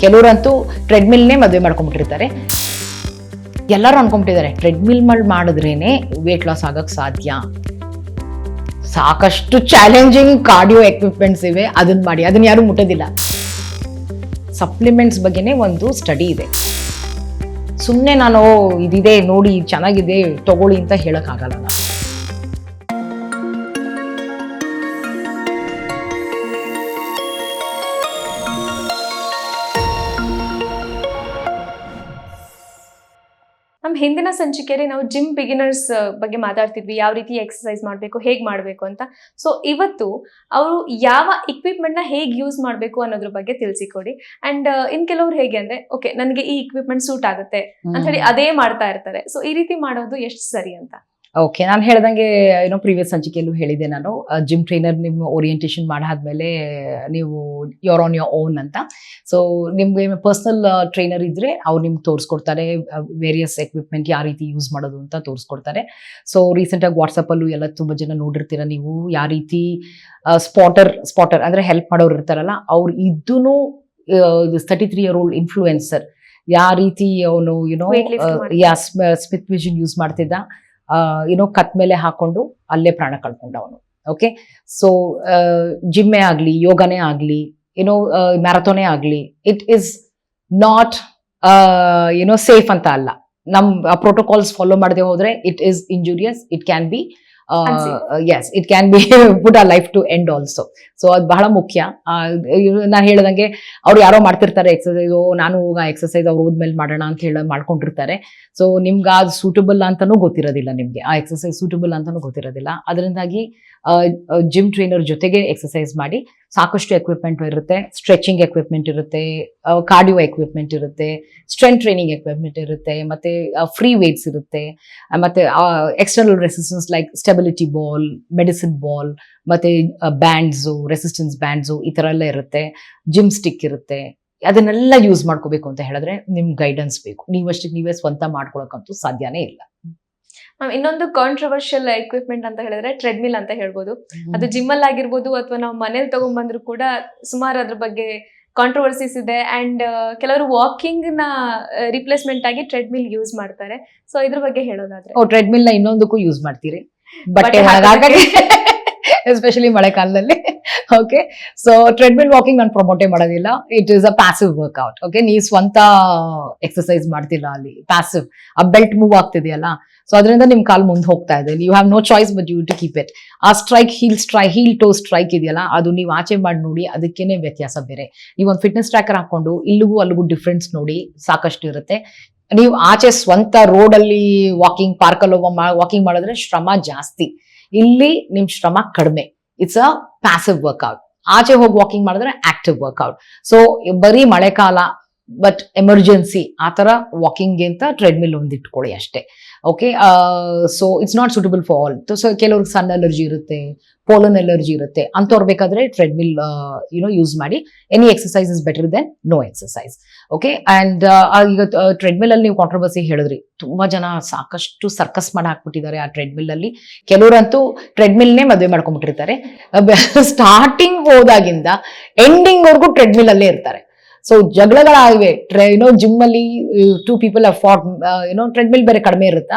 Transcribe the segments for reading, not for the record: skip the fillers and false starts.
ಕೆಲವರಂತೂ ಟ್ರೆಡ್ಮಿಲ್ನೇ ಮದುವೆ ಮಾಡ್ಕೊಂಡ್ಬಿಟ್ಟಿರ್ತಾರೆ. ಎಲ್ಲರೂ ಅನ್ಕೊಂಬಿಟ್ಟಿದ್ದಾರೆ ಟ್ರೆಡ್ಮಿಲ್ ಮಾಡಿದ್ರೇನೆ ವೇಟ್ ಲಾಸ್ ಆಗಕ್ಕೆ ಸಾಧ್ಯ. ಸಾಕಷ್ಟು ಚಾಲೆಂಜಿಂಗ್ ಕಾರ್ಡಿಯೋ ಎಕ್ವಿಪ್ಮೆಂಟ್ಸ್ ಇವೆ, ಅದನ್ನ ಮಾಡಿ, ಅದನ್ನ ಯಾರು ಮುಟ್ಟೋದಿಲ್ಲ. ಸಪ್ಲಿಮೆಂಟ್ಸ್ ಬಗ್ಗೆನೇ ಒಂದು ಸ್ಟಡಿ ಇದೆ. ಸುಮ್ಮನೆ ನಾನು ಇದಿದೆ ನೋಡಿ ಚೆನ್ನಾಗಿದೆ ತಗೊಳ್ಳಿ ಅಂತ ಹೇಳಕ್ಕಾಗಲ್ಲ ನಾನು. ನಮ್ಮ ಹಿಂದಿನ ಸಂಚಿಕೆಯಲ್ಲಿ ನಾವು ಜಿಮ್ ಬಿಗಿನರ್ಸ್ ಬಗ್ಗೆ ಮಾತಾಡ್ತಿದ್ವಿ, ಯಾವ ರೀತಿ ಎಕ್ಸರ್ಸೈಸ್ ಮಾಡಬೇಕು, ಹೇಗೆ ಮಾಡಬೇಕು ಅಂತ. ಸೊ ಇವತ್ತು ಅವರು ಯಾವ ಇಕ್ವಿಪ್ಮೆಂಟ್ ನ ಹೇಗೆ ಯೂಸ್ ಮಾಡಬೇಕು ಅನ್ನೋದ್ರ ಬಗ್ಗೆ ತಿಳಿಸಿಕೊಡಿ. ಅಂಡ್ ಇನ್ ಕೆಲವ್ರು ಹೇಗೆ ಅಂದ್ರೆ, ಓಕೆ ನನಗೆ ಈ ಇಕ್ವಿಪ್ಮೆಂಟ್ ಸೂಟ್ ಆಗುತ್ತೆ ಅಂತ ಹೇಳಿ ಅದೇ ಮಾಡ್ತಾ ಇರ್ತಾರೆ. ಸೊ ಈ ರೀತಿ ಮಾಡೋದು ಎಷ್ಟು ಸರಿ ಅಂತ? ಓಕೆ, ನಾನು ಹೇಳ್ದಂಗೆ ಪ್ರೀವಿಯಸ್ ಸಂಚಿಕೆಯಲ್ಲೂ ಹೇಳಿದೆ ನಾನು, ಜಿಮ್ ಟ್ರೈನರ್ ನಿಮ್ಮ ಓರಿಯೆಂಟೇಷನ್ ಮಾಡಾದ್ಮೇಲೆ ನೀವು ಯೋರ್ ಆನ್ ಯೋರ್ ಓನ್ ಅಂತ. ಸೊ ನಿಮ್ಗೆ ಪರ್ಸನಲ್ ಟ್ರೈನರ್ ಇದ್ರೆ ಅವ್ರು ನಿಮ್ಗೆ ತೋರಿಸ್ಕೊಡ್ತಾರೆ ವೇರಿಯಸ್ ಎಕ್ವಿಪ್ಮೆಂಟ್ ಯಾವ ರೀತಿ ಯೂಸ್ ಮಾಡೋದು ಅಂತ ತೋರಿಸ್ಕೊಡ್ತಾರೆ. ಸೊ ರೀಸೆಂಟಾಗಿ ವಾಟ್ಸಪ್ಪಲ್ಲೂ ಎಲ್ಲ ತುಂಬ ಜನ ನೋಡಿರ್ತೀರ ನೀವು, ಯಾವ ರೀತಿ ಸ್ಪಾಟರ್ ಅಂದರೆ ಹೆಲ್ಪ್ ಮಾಡೋರು ಇರ್ತಾರಲ್ಲ, ಅವ್ರು ಇದೂ 33-year-old ಇನ್ಫ್ಲೂಯೆನ್ಸರ್ ಯಾವ ರೀತಿ ಅವನು ಸ್ಮಿತ್ ವಿಷನ್ ಯೂಸ್ ಮಾಡ್ತಿದ್ದ, ಕತ್ ಮೇಲೆ ಹಾಕೊಂಡು ಅಲ್ಲೇ ಪ್ರಾಣ ಕಳ್ಕೊಂಡ ಅವನು. ಓಕೆ, ಸೊ ಜಿಮ್ಮೇ ಆಗಲಿ, ಯೋಗನೇ ಆಗಲಿ, ಮ್ಯಾರಥಾನೇ ಆಗಲಿ, ಇಟ್ ಈಸ್ ನಾಟ್ ಸೇಫ್ ಅಂತ ಅಲ್ಲ. ನಮ್ಮ ಪ್ರೋಟೋಕಾಲ್ಸ್ ಫಾಲೋ ಮಾಡದೆ ಹೋದ್ರೆ it is injurious, it can be it can be put a life to end also. So ಅದು ಬಹಳ ಮುಖ್ಯ. ನಾನು ಹೇಳ್ದಂಗೆ ಅವ್ರು ಯಾರೋ ಮಾಡ್ತಿರ್ತಾರೆ ಎಕ್ಸಸೈಸ್, ನಾನು ಎಕ್ಸಸೈಸ್ ಅವ್ರು ಹೋದ್ಮೇಲೆ ಮಾಡೋಣ ಅಂತ ಹೇಳಿ ಮಾಡ್ಕೊಂಡಿರ್ತಾರೆ. ಸೊ ನಿಮ್ಗೆ ಅದು ಸೂಟಬಲ್ ಅಂತಾನೂ ಗೊತ್ತಿರೋದಿಲ್ಲ, ನಿಮ್ಗೆ ಆ ಎಕ್ಸಸೈಸ್ ಸೂಟಬಲ್ ಅಂತಾನೂ ಗೊತ್ತಿರೋದಿಲ್ಲ. ಅದರಿಂದಾಗಿ ಜಿಮ್ ಟ್ರೈನರ್ ಜೊತೆಗೆ ಎಕ್ಸಸೈಸ್ ಮಾಡಿ. ಸಾಕಷ್ಟು ಎಕ್ವಿಪ್ಮೆಂಟ್ ಇರುತ್ತೆ, ಸ್ಟ್ರೆಚಿಂಗ್ ಎಕ್ವಿಪ್ಮೆಂಟ್ ಇರುತ್ತೆ, ಕಾರ್ಡಿಯೋ ಎಕ್ವಿಪ್ಮೆಂಟ್ ಇರುತ್ತೆ, ಸ್ಟ್ರೆಂತ್ ಟ್ರೈನಿಂಗ್ ಎಕ್ವಿಪ್ಮೆಂಟ್ ಇರುತ್ತೆ, ಮತ್ತೆ ಫ್ರೀ ವೇಟ್ಸ್ ಇರುತ್ತೆ, ಮತ್ತೆ external resistance like stability ball, medicine ball, ಮತ್ತೆ ಬ್ಯಾಂಡ್ಸು, ರೆಸಿಸ್ಟೆನ್ಸ್ ಬ್ಯಾಂಡ್ಸು, ಈ ಥರ ಎಲ್ಲ ಇರುತ್ತೆ. ಜಿಮ್ ಸ್ಟಿಕ್ ಇರುತ್ತೆ. ಅದನ್ನೆಲ್ಲ ಯೂಸ್ ಮಾಡ್ಕೋಬೇಕು ಅಂತ ಹೇಳಿದ್ರೆ ನಿಮ್ಗೆ ಗೈಡೆನ್ಸ್ ಬೇಕು. ನೀವಷ್ಟಕ್ಕೆ ನೀವೇ ಸ್ವಂತ ಮಾಡ್ಕೊಳಕ್ಕಂತೂ ಸಾಧ್ಯನೇ ಇಲ್ಲ. ಇನ್ನೊಂದು ಕಾಂಟ್ರವರ್ಷಿಯಲ್ ಎಕ್ವಿಪ್ಮೆಂಟ್ ಅಂತ ಹೇಳಿದ್ರೆ ಟ್ರೆಡ್ಮಿಲ್ ಅಂತ ಹೇಳ್ಬೋದು. ಅದು ಜಿಮ್ ಅಲ್ಲಿ ಆಗಿರ್ಬೋದು ಅಥವಾ ನಾವು ಮನೇಲಿ ತಗೊಂಡ್ಬಂದ್ರು ಕೂಡ ಸುಮಾರು ಅದ್ರ ಬಗ್ಗೆ ಕಾಂಟ್ರವರ್ಸೀಸ್ ಇದೆ. ಅಂಡ್ ಕೆಲವರು ವಾಕಿಂಗ್ ನ ರಿಪ್ಲೇಸ್ಮೆಂಟ್ ಆಗಿ ಟ್ರೆಡ್ಮಿಲ್ ಯೂಸ್ ಮಾಡ್ತಾರೆ. ಸೊ ಇದ್ರ ಬಗ್ಗೆ ಹೇಳೋದಾದ್ರೆ, ಟ್ರೆಡ್ಮಿಲ್ ನ ಇನ್ನೊಂದಕ್ಕೂ ಯೂಸ್ ಮಾಡ್ತೀರಿ, ಬಟ್ಟೆ ಎಸ್ಪೆಷಲಿ ಮಳೆಗಾಲದಲ್ಲಿ. ಓಕೆ, ಸೊ ಟ್ರೆಡ್ಮಿಲ್ ವಾಕಿಂಗ್ ನಾನು ಪ್ರಮೋಟೇ ಮಾಡೋದಿಲ್ಲ. It is a passive workout. Okay, ನೀವು ಸ್ವಂತ ಎಕ್ಸರ್ಸೈಸ್ ಮಾಡ್ತಿಲ್ಲ ಅಲ್ಲಿ, ಪ್ಯಾಸಿವ್. ಆ ಬೆಲ್ಟ್ ಮೂವ್ ಆಗ್ತಿದೆಯಲ್ಲ, ಸೊ ಅದರಿಂದ ನಿಮ್ ಕಾಲ್ ಮುಂದೆ ಹೋಗ್ತಾ ಇದೆ. You have no choice but you to keep it. ಆ ಹೀಲ್ ಟೋ ಸ್ಟ್ರೈಕ್ ಇದೆಯಲ್ಲ, ಅದು ನೀವು ಆಚೆ ಮಾಡಿ ನೋಡಿ, ಅದಕ್ಕೇನೆ ವ್ಯತ್ಯಾಸ ಬೇರೆ. ನೀವು ಒಂದು ಫಿಟ್ನೆಸ್ ಟ್ರ್ಯಾಕರ್ ಹಾಕೊಂಡು ಇಲ್ಲಿಗೂ ಅಲ್ಲಿಗೂ ಡಿಫ್ರೆನ್ಸ್ ನೋಡಿ, ಸಾಕಷ್ಟು ಇರುತ್ತೆ. ನೀವು ಆಚೆ ಸ್ವಂತ ರೋಡಲ್ಲಿ ವಾಕಿಂಗ್, ಪಾರ್ಕಲ್ಲಿ ವಾಕಿಂಗ್ ಮಾಡಿದ್ರೆ ಶ್ರಮ ಜಾಸ್ತಿ, ಇಲ್ಲಿ ನಿಮ್ ಶ್ರಮ ಕಡಿಮೆ. It's a passive workout. ಆಚೆ ಹೋಗಿ ವಾಕಿಂಗ್ ಮಾಡಿದ್ರೆ ಆಕ್ಟಿವ್ ವರ್ಕ್ಔಟ್. ಸೊ ಬರೀ ಮಳೆಕಾಲ ಬಟ್ ಎಮರ್ಜೆನ್ಸಿ ಆ ಥರ ವಾಕಿಂಗ್ಗೆ ಅಂತ ಟ್ರೆಡ್ಮಿಲ್ ಒಂದು ಇಟ್ಕೊಳ್ಳಿ ಅಷ್ಟೇ. Okay, so it's not suitable for all. So ಕೆಲವ್ರಿಗೆ ಸನ್ ಅಲರ್ಜಿ ಇರುತ್ತೆ, ಪೋಲನ್ ಅಲರ್ಜಿ ಇರುತ್ತೆ, ಅಂಥವ್ರು ಬೇಕಾದ್ರೆ ಟ್ರೆಡ್ಮಿಲ್ ಯೂಸ್ ಮಾಡಿ. Any exercise is better than no exercise. Okay, and ಈಗ ಟ್ರೆಡ್ಮಿಲ್ ಅಲ್ಲಿ ನೀವು ಕಾಂಟ್ರವರ್ಸಿ ಹೇಳಿದ್ರಿ, ತುಂಬಾ ಜನ ಸಾಕಷ್ಟು ಸರ್ಕಸ್ ಮಾಡಿ ಹಾಕ್ಬಿಟ್ಟಿದ್ದಾರೆ ಆ ಟ್ರೆಡ್ಮಿಲ್ ಅಲ್ಲಿ. ಕೆಲವರಂತೂ ಟ್ರೆಡ್ಮಿಲ್ನೇ ಮದುವೆ ಮಾಡ್ಕೊಂಡ್ಬಿಟ್ಟಿರ್ತಾರೆ. ಸ್ಟಾರ್ಟಿಂಗ್ ಹೋದಾಗಿಂದ ಎಂಡಿಂಗ್ ವರ್ಗೂ ಟ್ರೆಡ್ಮಿಲ್ ಅಲ್ಲೇ ಇರ್ತಾರೆ. ಸೊ ಜಗಳಗಳಾಗಿವೆ. ಜಿಮ್ ಅಲ್ಲಿ 2 people have fought. ಟ್ರೆಡ್ಮಿಲ್ ಬೇರೆ ಕಡಿಮೆ ಇರುತ್ತಾ,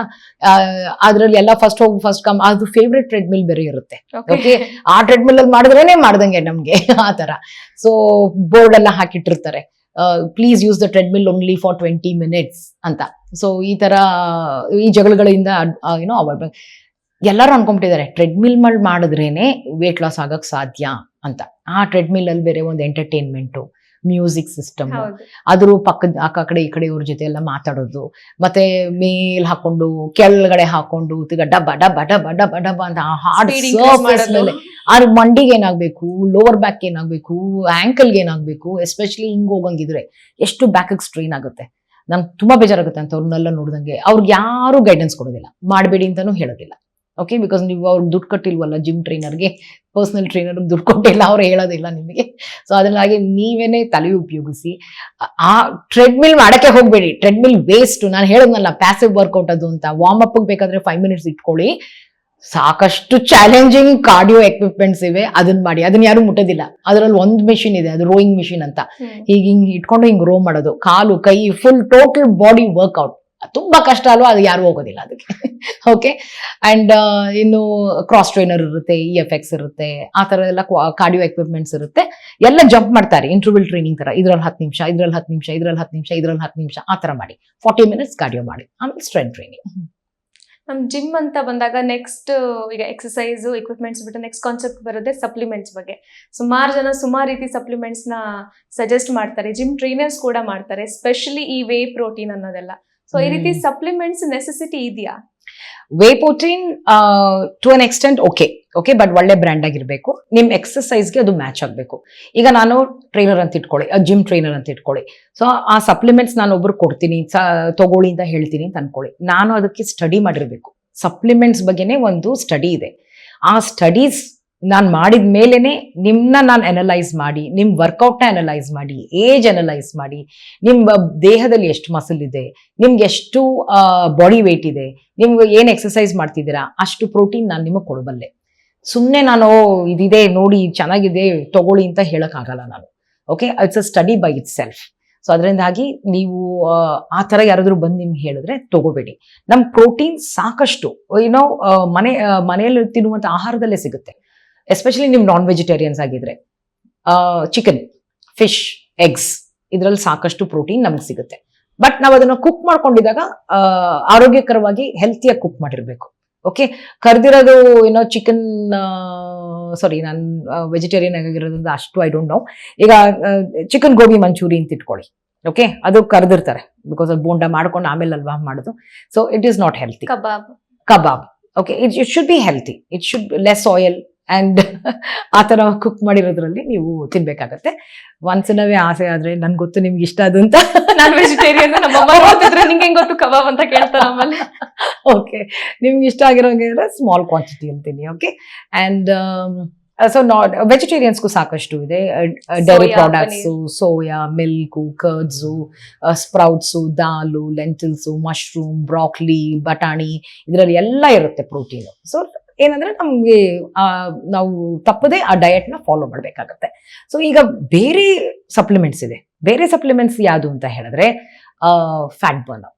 ಅದ್ರಲ್ಲಿ ಎಲ್ಲ ಫಸ್ಟ್ ಕಮ್, ಅದು ಫೇವ್ರೆಟ್ ಟ್ರೆಡ್ಮಿಲ್ ಬೇರೆ ಇರುತ್ತೆ. ಓಕೆ, ಆ ಟ್ರೆಡ್ಮಿಲ್ ಅಲ್ಲಿ ಮಾಡಿದ್ರೇನೆ ಮಾಡ್ದಂಗೆ ನಮ್ಗೆ ಆ ತರ. ಸೊ ಬೋರ್ಡ್ ಎಲ್ಲ ಹಾಕಿಟ್ಟಿರ್ತಾರೆ, please use the treadmill only for 20 minutes ಅಂತ. ಸೊ ಈ ತರ ಈ ಜಗಳಗಳಿಂದ ಅವಾಯ್ಡ್. ಎಲ್ಲರೂ ಅನ್ಕೊಂಬಿಟ್ಟಿದ್ದಾರೆ ಟ್ರೆಡ್ಮಿಲ್ ಮಾಡಿದ್ರೇನೆ ವೇಟ್ ಲಾಸ್ ಆಗಕ್ ಸಾಧ್ಯ ಅಂತ. ಆ ಟ್ರೆಡ್ಮಿಲ್ ಅಲ್ಲಿ ಬೇರೆ ಒಂದು ಎಂಟರ್ಟೈನ್ಮೆಂಟು, ಮ್ಯೂಸಿಕ್ ಸಿಸ್ಟಮ್, ಅದ್ರ ಪಕ್ಕದ ಆ ಕಡೆ ಈ ಕಡೆ ಇವ್ರ ಜೊತೆ ಎಲ್ಲ ಮಾತಾಡೋದು, ಮತ್ತೆ ಮೇಲ್ ಹಾಕೊಂಡು ಕೆಳಗಡೆ ಹಾಕೊಂಡು ಡಬ್ಬ ಡಬ್ಬ ಡಬ್ಬ ಡಬ್ಬ ಡಬ್ಬ ಅಂತ ಹಾರ್ಡ್ ಸರ್ಫೇಸ್ ಮೇಲೆ. ಆ ಮಂಡಿಗೆ ಏನಾಗ್ಬೇಕು, ಲೋವರ್ ಬ್ಯಾಕ್ ಏನಾಗ್ಬೇಕು, ಆಂಕಲ್ಗೆ ಏನಾಗ್ಬೇಕು, ಎಸ್ಪೆಷಲಿ ಹಿಂಗ್ ಹೋಗಂಗಿದ್ರೆ ಎಷ್ಟು ಬ್ಯಾಕ್ ಸ್ಟ್ರೈನ್ ಆಗುತ್ತೆ. ನಂಗೆ ತುಂಬಾ ಬೇಜಾರಾಗುತ್ತೆ ಅಂತ ಅವ್ರನ್ನೆಲ್ಲ ನೋಡ್ದಂಗೆ. ಅವ್ರಿಗೆ ಯಾರು ಗೈಡೆನ್ಸ್ ಕೊಡೋದಿಲ್ಲ, ಮಾಡಬೇಡಿ ಅಂತಾನು ಹೇಳೋದಿಲ್ಲ. ಓಕೆ, ಬಿಕಾಸ್ ನೀವು ಅವ್ರಿಗೆ ದುಡ್ಡು ಕಟ್ಟಿಲ್ವಲ್ಲ, ಜಿಮ್ ಟ್ರೈನರ್ಗೆ, ಪರ್ಸನಲ್ ಟ್ರೈನರ್ ದುಡ್ಡು ಕೊಟ್ಟಿಲ್ಲ, ಅವ್ರು ಹೇಳೋದಿಲ್ಲ ನಿಮಗೆ. ಸೊ ಅದರಿಂದಾಗಿ ನೀವೇನೆ ತಲೆ ಉಪಯೋಗಿಸಿ. ಆ ಟ್ರೆಡ್ಮಿಲ್ ಮಾಡಕ್ಕೆ ಹೋಗ್ಬೇಡಿ, ಟ್ರೆಡ್ಮಿಲ್ ವೇಸ್ಟ್. ನಾನು ಹೇಳೋದ್ನಲ್ಲ ಪ್ಯಾಸಿವ್ ವರ್ಕೌಟ್ ಅದು ಅಂತ. ವಾರ್ಮ್ ಅಪ್ ಬೇಕಾದ್ರೆ 5 minutes ಇಟ್ಕೊಳ್ಳಿ, ಸಾಕಷ್ಟು ಚಾಲೆಂಜಿಂಗ್ ಕಾರ್ಡಿಯೋ ಎಕ್ವಿಪ್ಮೆಂಟ್ಸ್ ಇವೆ, ಅದನ್ನ ಮಾಡಿ. ಅದನ್ನ ಯಾರು ಮುಟ್ಟೋದಿಲ್ಲ. ಅದರಲ್ಲಿ ಒಂದು ಮೆಷಿನ್ ಇದೆ, ಅದು ರೋಯಿಂಗ್ ಮಿಷಿನ್ ಅಂತ. ಹಿಂಗ್ ಇಟ್ಕೊಂಡು ಹಿಂಗ್ ರೋ ಮಾಡೋದು, ಕಾಲು ಕೈ ಫುಲ್ ಟೋಟಲ್ ಬಾಡಿ ವರ್ಕ್ಔಟ್. ತುಂಬಾ ಕಷ್ಟ ಅಲ್ವಾ, ಅದು ಯಾರು ಹೋಗೋದಿಲ್ಲ ಅದಕ್ಕೆ. ಓಕೆ. ಅಂಡ್ ಇನ್ನು ಕ್ರಾಸ್ ಟ್ರೈನರ್ ಇರುತ್ತೆ, EFX ಇರುತ್ತೆ, ಆ ತರ ಎಲ್ಲ ಕಾರ್ಡಿಯೋ ಎಕ್ವಿಪ್ಮೆಂಟ್ಸ್ ಇರುತ್ತೆ. ಎಲ್ಲ ಜಂಪ್ ಮಾಡ್ತಾರೆ, ಇಂಟರ್ವಲ್ ಟ್ರೈನಿಂಗ್ ತರ. ಇದ್ರಲ್ಲಿ 10 ನಿಮಿಷ, ಇದ್ರಲ್ಲಿ 10 ನಿಮಿಷ, ಇದ್ರಲ್ಲಿ 10 ನಿಮಿಷ, ಇದ್ರಲ್ಲಿ 10 ನಿಮಿಷ, ಆ ತರ ಮಾಡಿ 40 ಮಿನಿಟ್ಸ್ ಕಾರ್ಡಿಯೋ ಮಾಡಿ, ಆಮೇಲೆ ಸ್ಟ್ರೆಂತ್ ಟ್ರೈನಿಂಗ್. ನಮ್ ಜಿಮ್ ಅಂತ ಬಂದಾಗ ನೆಕ್ಸ್ಟ್ ಈಗ ಎಕ್ಸಸೈಸ್ ಎಕ್ವಿಪ್ಮೆಂಟ್ಸ್ ಬಿಟ್ಟು ನೆಕ್ಸ್ಟ್ ಕಾನ್ಸೆಪ್ಟ್ ಬರೋದೇ ಸಪ್ಲಿಮೆಂಟ್ಸ್ ಬಗ್ಗೆ. ಸುಮಾರು ಜನ ಸುಮಾರು ರೀತಿ ಸಪ್ಲಿಮೆಂಟ್ಸ್ ನ ಸಜೆಸ್ಟ್ ಮಾಡ್ತಾರೆ, ಜಿಮ್ ಟ್ರೈನರ್ಸ್ ಕೂಡ ಮಾಡ್ತಾರೆ, ಸ್ಪೆಷಲಿ ಈ ವೇ ಪ್ರೋಟೀನ್ ಅನ್ನೋದೆಲ್ಲ. ಸೊ ಈ ರೀತಿ ಸಪ್ಲಿಮೆಂಟ್ಸ್ ನೆಸೆಸಿಟಿ ಇದೆಯಾ? Whey protein to an extent okay, but ಒಳ್ಳೆ ಬ್ರ್ಯಾಂಡ್ ಆಗಿರ್ಬೇಕು, ನಿಮ್ ಎಕ್ಸಸೈಸ್ಗೆ ಅದು ಮ್ಯಾಚ್ ಆಗಬೇಕು. ಈಗ ನಾನು ಟ್ರೈನರ್ ಅಂತ ಇಟ್ಕೊಳ್ಳಿ, ಜಿಮ್ ಟ್ರೈನರ್ ಅಂತ ಇಟ್ಕೊಳ್ಳಿ. ಸೊ ಆ ಸಪ್ಲಿಮೆಂಟ್ಸ್ ನಾನು ಒಬ್ರು ಕೊಡ್ತೀನಿ, ತಗೊಳ್ಳಿ ಅಂತ ಹೇಳ್ತೀನಿ ಅಂತ ಅನ್ಕೊಳ್ಳಿ. ನಾನು ಅದಕ್ಕೆ ಸ್ಟಡಿ ಮಾಡಿರ್ಬೇಕು. ಸಪ್ಲಿಮೆಂಟ್ಸ್ ಬಗ್ಗೆನೇ ಒಂದು ಸ್ಟಡಿ ಇದೆ. ಆ ಸ್ಟಡೀಸ್ ನಾನು ಮಾಡಿದ ಮೇಲೆನೆ ನಿಮ್ನ ನಾನು ಅನಲೈಸ್ ಮಾಡಿ, ನಿಮ್ ವರ್ಕೌಟ್ನ ಅನಲೈಸ್ ಮಾಡಿ, ಏಜ್ ಅನಲೈಸ್ ಮಾಡಿ, ನಿಮ್ಮ ದೇಹದಲ್ಲಿ ಎಷ್ಟು ಮಸಲ್ ಇದೆ, ನಿಮ್ಗೆ ಎಷ್ಟು ಬಾಡಿ ವೇಟ್ ಇದೆ, ನಿಮ್ಗೆ ಏನ್ ಎಕ್ಸಸೈಸ್ ಮಾಡ್ತಿದ್ದೀರಾ, ಅಷ್ಟು ಪ್ರೋಟೀನ್ ನಾನು ನಿಮಗೆ ಕೊಡಬಲ್ಲೆ. ಸುಮ್ಮನೆ ನಾನು ಇದಿದೆ ನೋಡಿ ಚೆನ್ನಾಗಿದೆ ತಗೊಳ್ಳಿ ಅಂತ ಹೇಳಕ್ ಆಗಲ್ಲ ನಾನು. Okay, it's a study by itself. So ಅದರಿಂದಾಗಿ ನೀವು ಆ ತರ ಯಾರಾದ್ರೂ ಬಂದು ನಿಮ್ಗೆ ಹೇಳಿದ್ರೆ ತಗೋಬೇಡಿ. ನಮ್ ಪ್ರೋಟೀನ್ ಸಾಕಷ್ಟು ಏನೋ ಮನೆಯಲ್ಲಿ ತಿನ್ನುವಂತ ಆಹಾರದಲ್ಲೇ ಸಿಗುತ್ತೆ. ಎಸ್ಪೆಷಲಿ ನೀವು ನಾನ್ ವೆಜಿಟೇರಿಯನ್ಸ್ ಆಗಿದ್ರೆ ಚಿಕನ್, ಫಿಶ್, ಎಗ್ಸ್, ಇದರಲ್ಲಿ ಸಾಕಷ್ಟು ಪ್ರೋಟೀನ್ ನಮ್ಗೆ ಸಿಗುತ್ತೆ. ಬಟ್ ನಾವು ಅದನ್ನ ಕುಕ್ ಮಾಡ್ಕೊಂಡಿದ್ದಾಗ ಆರೋಗ್ಯಕರವಾಗಿ ಹೆಲ್ತಿಯಾಗಿ ಕುಕ್ ಮಾಡಿರ್ಬೇಕು. ಓಕೆ, ಕರ್ದಿರೋದು ಏನೋ ಚಿಕನ್, ಸಾರಿ ನಾನು ವೆಜಿಟೇರಿಯನ್ ಆಗಿರೋದ್ರಿಂದ ಅಷ್ಟು ಐ ಡೋಂಟ್ ನೋ. ಈಗ ಚಿಕನ್ ಗೋಬಿ ಮಂಚೂರಿ ಅಂತ ಇಟ್ಕೊಳ್ಳಿ. ಓಕೆ, ಅದು ಕರ್ದಿರ್ತಾರೆ, ಬಿಕಾಸ್ ಅದು ಬೋಂಡ ಮಾಡ್ಕೊಂಡು ಆಮೇಲೆ ಅಲ್ವಾ ಮಾಡೋದು. So it is not healthy. Kebab okay, it should be healthy, it should less oil and ಆ ತರ ಕುಕ್ ಮಾಡಿರೋದ್ರಲ್ಲಿ ನೀವು ತಿನ್ಬೇಕಾಗತ್ತೆ. ಒನ್ಸ್ ಇನ್ ಅವೇ ಆಸೆ ಆದ್ರೆ ನನ್ಗೆ ಗೊತ್ತು ನಿಮ್ಗೆ ಇಷ್ಟ ಅದು ಅಂತ. ನಾನ್ ವೆಜಿಟೇರಿಯನ್, ನಿಂಗೆ ಗೊತ್ತು ಕಬಾಬ್ ಅಂತ ಕೇಳ್ತಾರೆ ಆಮೇಲೆ. ಓಕೆ, ನಿಮ್ಗೆ ಇಷ್ಟ ಆಗಿರೋಂಗಿದ್ರೆ ಸ್ಮಾಲ್ ಕ್ವಾಂಟಿಟಿ ಅಂತೀನಿ. ಓಕೆ, ಅಂಡ್ ಸೊ ವೆಜಿಟೇರಿಯನ್ಸ್ಗೂ ಸಾಕಷ್ಟು ಇದೆ. Dairy products, soya, milk, curds, sprouts, dal, lentils, mushroom, broccoli, ಬಟಾಣಿ, ಇದರಲ್ಲಿ ಎಲ್ಲ ಇರುತ್ತೆ ಪ್ರೋಟೀನು. ಸೊ ಏನಂದ್ರೆ ನಮ್ಗೆ ನಾವು ತಪ್ಪದೆ ಆ ಡಯಟ್ ನ ಫಾಲೋ ಮಾಡ್ಬೇಕಾಗತ್ತೆ. ಸೊ ಈಗ ಬೇರೆ ಸಪ್ಲಿಮೆಂಟ್ಸ್ ಇದೆ. ಬೇರೆ ಸಪ್ಲಿಮೆಂಟ್ಸ್ ಯಾವುದು ಅಂತ ಹೇಳಿದ್ರೆ fat burner.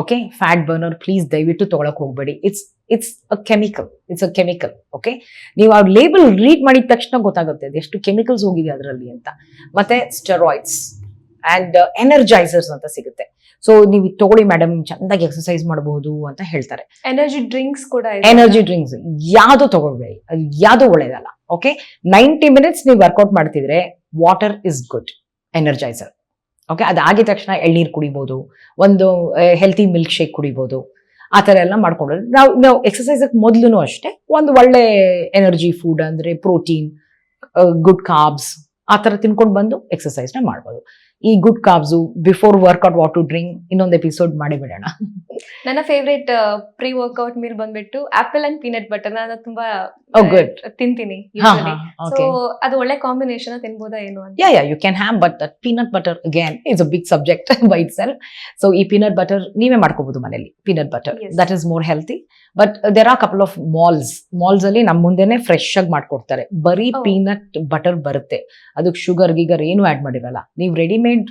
Okay, fat burner please ದಯವಿಟ್ಟು ತಗೊಳಕ್ ಹೋಗ್ಬೇಡಿ. It's a chemical. ಓಕೆ, ನೀವು ಆ ಲೇಬಲ್ ರೀಡ್ ಮಾಡಿದ ತಕ್ಷಣ ಗೊತ್ತಾಗುತ್ತೆ ಅದು ಎಷ್ಟು ಕೆಮಿಕಲ್ಸ್ ಹೋಗಿದೆ ಅದರಲ್ಲಿ ಅಂತ. ಮತ್ತೆ ಸ್ಟೆರಾಯ್ಡ್ಸ್ ಅಂಡ್ ಎನರ್ಜೈಸರ್ಸ್ ಅಂತ ಸಿಗುತ್ತೆ. ಸೊ ನೀವು ತಗೊಳ್ಳಿ ಮೇಡಮ್, ಚಂದಾಗಿ ಎಕ್ಸರ್ಸೈಸ್ ಮಾಡಬಹುದು ಅಂತ ಹೇಳ್ತಾರೆ. ಎನರ್ಜಿ ಡ್ರಿಂಕ್ಸ್ ಕೂಡ, ಎನರ್ಜಿ ಡ್ರಿಂಕ್ಸ್ ಯಾವುದು ತಗೊಳ್ಬೇಡಿ, ಅದು ಯಾವುದು ಒಳ್ಳೇದಲ್ಲ. ಓಕೆ, 90 ಮಿನಿಟ್ಸ್ ನೀವು ವರ್ಕೌಟ್ ಮಾಡ್ತಿದ್ರೆ water is good energizer. Okay, ಅದಾಗಿದ ತಕ್ಷಣ ಎಳ್ನೀರು ಕುಡಿಬಹುದು, ಒಂದು ಹೆಲ್ತಿ ಮಿಲ್ಕ್ ಶೇಕ್ ಕುಡಿಬಹುದು, ಆ ತರ ಎಲ್ಲ ಮಾಡ್ಕೊಂಡ್ರೆ ನಾವು ಎಕ್ಸರ್ಸೈಸ್ ಮೊದಲು ಅಷ್ಟೇ ಒಂದು ಒಳ್ಳೆ ಎನರ್ಜಿ ಫುಡ್ ಅಂದ್ರೆ ಪ್ರೋಟೀನ್, ಗುಡ್ ಕಾರ್ಬ್ಸ್, ಆ ತರ ತಿನ್ಕೊಂಡು ಬಂದು ಎಕ್ಸರ್ಸೈಸ್ ನ ಮಾಡ್ಬೋದು. ಈ good carbs before workout what to drink ಇನ್ನೊಂದು ಎಪಿಸೋಡ್ ಮಾಡಿ ಬಿಡೋಣ. ನನ್ನ ಫೇವ್ರೇಟ್ ಪ್ರೀ ವರ್ಕೌಟ್ ಮೀಲ್ ಬಂದ್ಬಿಟ್ಟು ಆಪಲ್ ಅಂಡ್ ಪೀನಟ್ ಬಟರ್. ನಾನು ತುಂಬಾ ತಿಂತೀನಿ. ಸೊ ಅದು ಒಳ್ಳೆ ಕಾಂಬಿನೇಷನ್, ತಿನ್ಬೋದಾ ಏನು ಅಂತ? Yeah you can have, but peanut butter again is a big subject by itself. So ಈ ಪೀನಟ್ ಬಟರ್ ನೀವೇ ಮಾಡ್ಕೋಬಹುದು ಮನೇಲಿ. Peanut butter that is more healthy. But there are couple of malls ಅಲ್ಲಿ ನಮ್ ಮುಂದೆನೆ ಫ್ರೆಶ್ ಆಗಿ ಮಾಡ್ಕೊಡ್ತಾರೆ. ಬರೀ ಪೀನಟ್ ಬಟರ್ ಬರುತ್ತೆ, ಅದಕ್ಕೆ ಶುಗರ್ ಗೀಗರ್ ಏನು ಆಡ್ ಮಾಡಿರಲ್ಲ. ನೀವು ರೆಡಿಮೇಡ್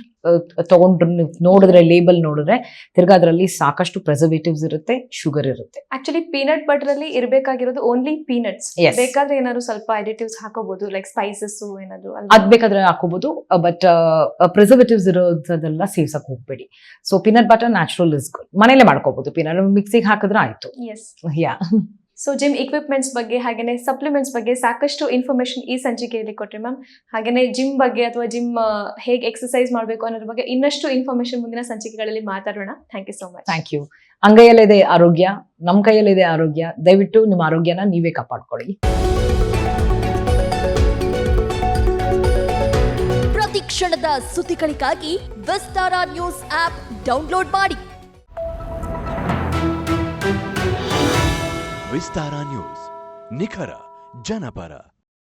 ತಗೊಂಡ್ರು ನೋಡಿದ್ರೆ, ಲೇಬಲ್ ನೋಡಿದ್ರೆ ತಿರ್ಗಾ ಅದರಲ್ಲಿ ಸಾಕಷ್ಟು ಪ್ರಿಸರ್ವೇಟಿವ್ಸ್ ಇರುತ್ತೆ, ಶುಗರ್ ಇರುತ್ತೆ. ಆಕ್ಚುಲಿ ಪೀನಟ್ ಬಟರ್ ಅಲ್ಲಿ ಇರಬೇಕಾಗಿರೋದು ಓನ್ಲಿ ಪೀನಟ್ಸ್. ಬೇಕಾದ್ರೆ ಏನಾದ್ರು ಸ್ವಲ್ಪ ಅಡಿಟಿವ್ಸ್ ಹಾಕೋಬಹುದು, ಲೈಕ್ ಸ್ಪೈಸಸ್ ಏನಾದ್ರು ಅದ್ ಬೇಕಾದ್ರೆ ಹಾಕೋಬಹುದು. ಬಟ್ ಪ್ರಿಸರ್ವೇಟಿವ್ಸ್ ಇರೋದೆಲ್ಲ ಸೇರ್ಸಕ್ ಹೋಗ್ಬೇಡಿ. So peanut butter natural is good. ಮನೇಲೆ ಮಾಡ್ಕೋಬಹುದು. ಪೀನಟ್ ಮಿಕ್ಸಿಗೆ ಹಾಕಿದ್ರೆ ಆಯ್ತು. ಯಾ. ಸೊ ಜಿಮ್ ಇಕ್ವಿಪ್ಮೆಂಟ್ಸ್ ಬಗ್ಗೆ ಹಾಗೇನೆ ಸಪ್ಲಿಮೆಂಟ್ಸ್ ಬಗ್ಗೆ ಸಾಕಷ್ಟು ಇನ್ಫಾರ್ಮೇಶನ್ ಈ ಸಂಚಿಕೆಯಲ್ಲಿ ಕೊಟ್ರಿ ಮ್ಯಾಮ್. ಹಾಗೇನೆ ಜಿಮ್ ಬಗ್ಗೆ ಅಥವಾ ಜಿಮ್ ಹೇಗೆ ಎಕ್ಸರ್ಸೈಸ್ ಮಾಡಬೇಕು ಅನ್ನೋದ್ರ ಬಗ್ಗೆ ಇನ್ನಷ್ಟು ಇನ್ಫಾರ್ಮೇಶನ್ ಮುಂದಿನ ಸಂಚಿಕೆಗಳಲ್ಲಿ ಮಾತಾಡೋಣ. Thank you so much. Thank you. ಅಂಗೈಯಲ್ಲಿದೆ ಆರೋಗ್ಯ, ನಮ್ಮ ಕೈಯಲ್ಲಿದೆ ಆರೋಗ್ಯ. ದಯವಿಟ್ಟು ನಿಮ್ಮ ಆರೋಗ್ಯನ ನೀವೇ ಕಾಪಾಡ್ಕೊಳ್ಳಿ. ಪ್ರತಿ ಕ್ಷಣದ ಸುದ್ದಿಗಳಿಗಾಗಿ ವಿಸ್ತಾರ ನ್ಯೂಸ್ ಆಪ್ ಡೌನ್ಲೋಡ್ ಮಾಡಿ. ವಿಸ್ತಾರ ನ್ಯೂಸ್, ನಿಖರ ಜನಪರ.